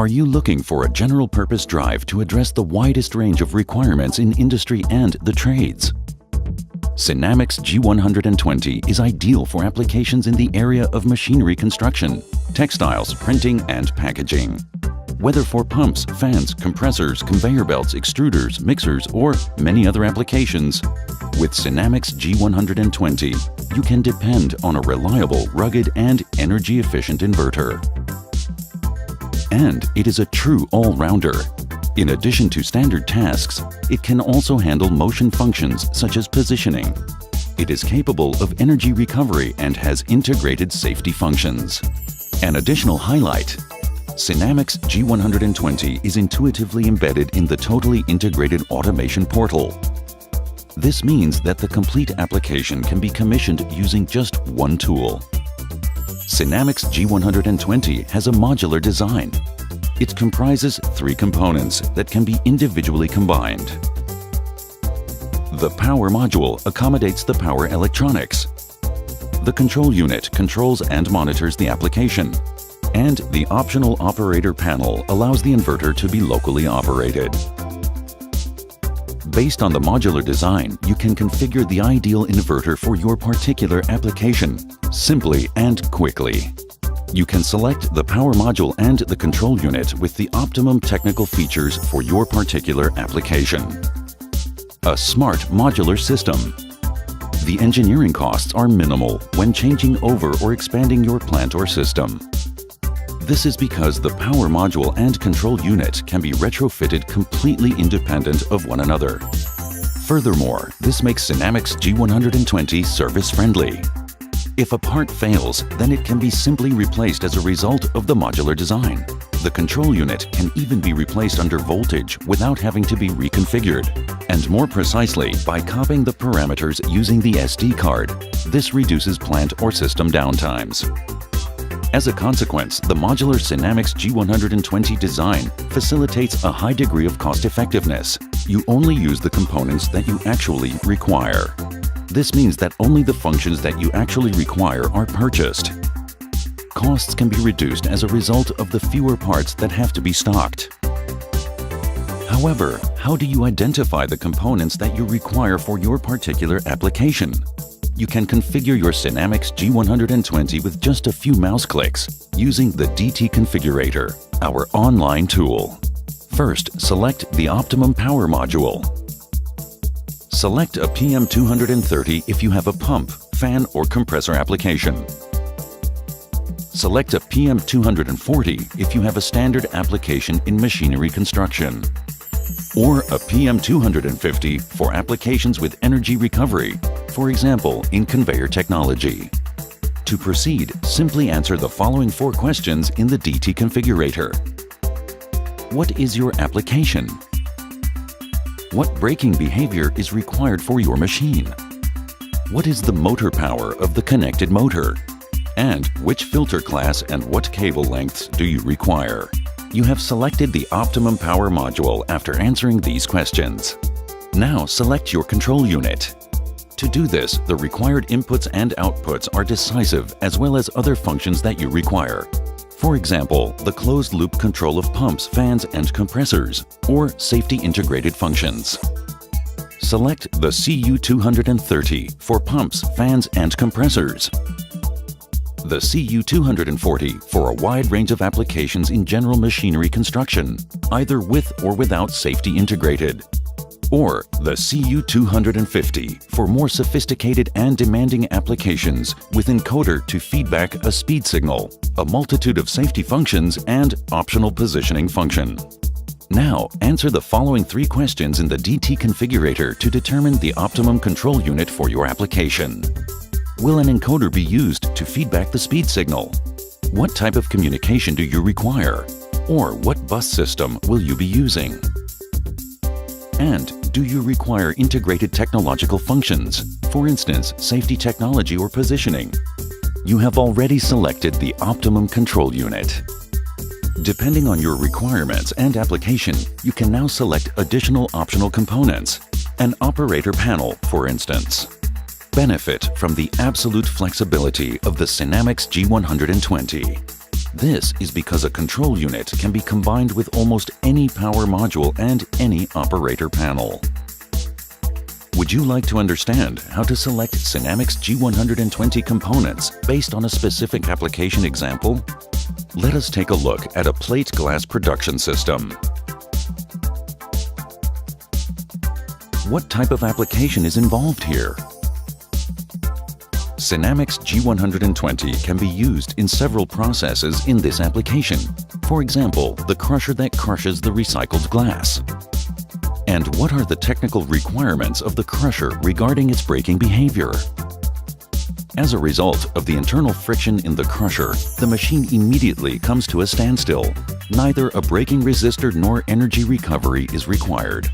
Are you looking for a general-purpose drive to address the widest range of requirements in industry and the trades? Sinamics G120 is ideal for applications in the area of machinery construction, textiles, printing, and packaging. Whether for pumps, fans, compressors, conveyor belts, extruders, mixers, or many other applications, with Sinamics G120, you can depend on a reliable, rugged, and energy-efficient inverter. And it is a true all-rounder. In addition to standard tasks, it can also handle motion functions such as positioning. It is capable of energy recovery and has integrated safety functions. An additional highlight: Sinamics G120 is intuitively embedded in the totally integrated automation portal. This means that the complete application can be commissioned using just one tool. Sinamics G120 has a modular design. It comprises 3 components that can be individually combined. The power module accommodates the power electronics. The control unit controls and monitors the application. And the optional operator panel allows the inverter to be locally operated. Based on the modular design, you can configure the ideal inverter for your particular application, simply and quickly. You can select the power module and the control unit with the optimum technical features for your particular application. A smart modular system. The engineering costs are minimal when changing over or expanding your plant or system. This is because the power module and control unit can be retrofitted completely independent of one another. Furthermore, this makes Sinamics G120 service-friendly. If a part fails, then it can be simply replaced as a result of the modular design. The control unit can even be replaced under voltage without having to be reconfigured. And more precisely, by copying the parameters using the SD card. This reduces plant or system downtimes. As a consequence, the modular Sinamics G120 design facilitates a high degree of cost-effectiveness. You only use the components that you actually require. This means that only the functions that you actually require are purchased. Costs can be reduced as a result of the fewer parts that have to be stocked. However, how do you identify the components that you require for your particular application? You can configure your Sinamics G120 with just a few mouse clicks using the DT Configurator, our online tool. First, select the optimum power module. Select a PM230 if you have a pump, fan, or compressor application. Select a PM240 if you have a standard application in machinery construction. Or a PM250 for applications with energy recovery, for example, in conveyor technology. To proceed, simply answer the following 4 questions in the DT Configurator. What is your application? What braking behavior is required for your machine? What is the motor power of the connected motor? And which filter class and what cable lengths do you require? You have selected the optimum power module after answering these questions. Now select your control unit. To do this, the required inputs and outputs are decisive as well as other functions that you require. For example, the closed-loop control of pumps, fans, and compressors, or safety integrated functions. Select the CU230 for pumps, fans, and compressors. The CU240 for a wide range of applications in general machinery construction, either with or without safety integrated. Or the CU250 for more sophisticated and demanding applications with encoder to feedback a speed signal, a multitude of safety functions, and optional positioning function. Now, answer the following 3 questions in the DT Configurator to determine the optimum control unit for your application. Will an encoder be used to feedback the speed signal? What type of communication do you require? Or what bus system will you be using? And do you require integrated technological functions, for instance, safety technology or positioning? You have already selected the optimum control unit. Depending on your requirements and application, you can now select additional optional components, an operator panel, for instance. Benefit from the absolute flexibility of the Sinamics G120. This is because a control unit can be combined with almost any power module and any operator panel. Would you like to understand how to select Synamics G120 components based on a specific application example? Let us take a look at a plate glass production system. What type of application is involved here? Synamics G120 can be used in several processes in this application. For example, the crusher that crushes the recycled glass. And what are the technical requirements of the crusher regarding its braking behavior? As a result of the internal friction in the crusher, the machine immediately comes to a standstill. Neither a braking resistor nor energy recovery is required.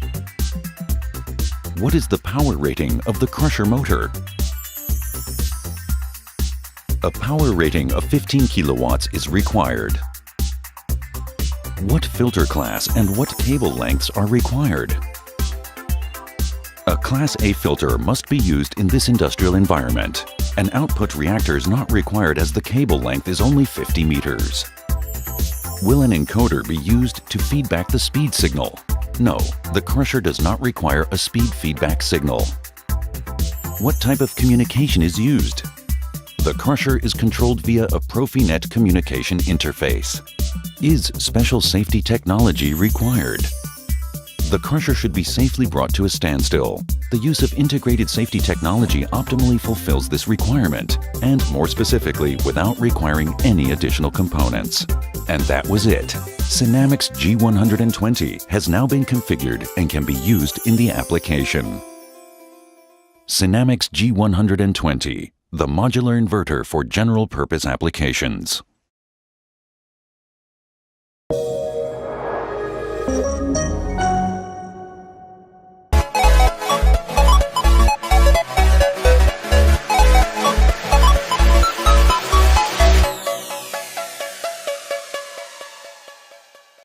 What is the power rating of the crusher motor? A power rating of 15 kilowatts is required. What filter class and what cable lengths are required? A Class A filter must be used in this industrial environment. An output reactor is not required as the cable length is only 50 meters. Will an encoder be used to feed back the speed signal? No, the crusher does not require a speed feedback signal. What type of communication is used? The crusher is controlled via a Profinet communication interface. Is special safety technology required? The crusher should be safely brought to a standstill. The use of integrated safety technology optimally fulfills this requirement, and more specifically, without requiring any additional components. And that was it. Synamics G120 has now been configured and can be used in the application. Synamics G120, the modular inverter for general purpose applications.